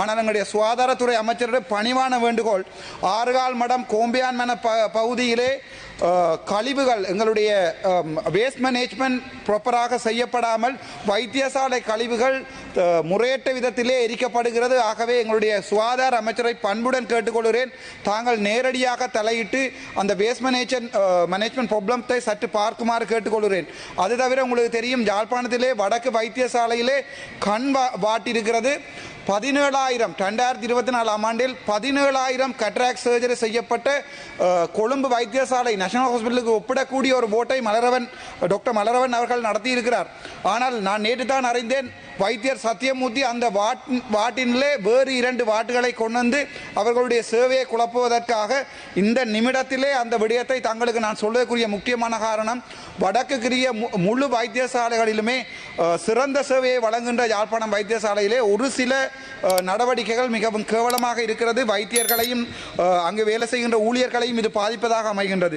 ஆனால் எங்களுடைய சுகாதாரத்துறை அமைச்சருடைய பணிவான வேண்டுகோள், ஆறுகால் மடம் கோம்பியான் மன பகுதியிலே கழிவுகள் எங்களுடைய வேஸ்ட் மேனேஜ்மெண்ட் ப்ராப்பராக செய்யப்படாமல் வைத்தியசாலை கழிவுகள் முறையற்ற விதத்திலே எரிக்கப்படுகிறது. ஆகவே எங்களுடைய சுகாதார அமைச்சரை பண்புடன் கேட்டுக்கொள்கிறேன், தாங்கள் நேரடியாக தலையிட்டு அந்த வேஸ்ட் மேனேஜ்மெண்ட் ப்ராப்ளத்தை சற்று பார்க்குமாறு கேட்டுக்கொள்கிறேன். அது தவிர உங்களுக்கு தெரியும், யாழ்ப்பாணத்திலே வடக்கு வைத்தியசாலையிலே கண் வாட்டிருக்கிறது. 17,000 2024 ஆண்டில் 17,000 கட்ராக்ட் சர்ஜரி செய்யப்பட்ட கொழும்பு வைத்தியசாலை நேஷனல் ஹாஸ்பிட்டலுக்கு ஒப்பிடக்கூடிய ஒரு ஓட்டை டாக்டர் மலரவன் அவர்கள் நடத்தியிருக்கிறார். ஆனால் நான் நேற்று தான் அறிந்தேன், வைத்தியர் சத்தியமூர்த்தி அந்த வாட்டினிலே வேறு 2 வாட்டுகளை கொண்டு வந்து அவர்களுடைய சேவையை குழப்புவதற்காக இந்த நிமிடத்திலே அந்த விடயத்தை தங்களுக்கு நான் சொல்வதற்குரிய முக்கியமான காரணம், வடக்குக்குரிய முழு வைத்தியசாலைகளிலுமே சிறந்த சேவையை வழங்குகின்ற யாழ்ப்பாணம் வைத்தியசாலையிலே ஒரு சில நடவடிக்கைகள் மிகவும் கேவலமாக இருக்கிறது. வைத்தியர்களையும் அங்கு வேலை செய்கின்ற ஊழியர்களையும் இது பாதிப்பதாக அமைகின்றது.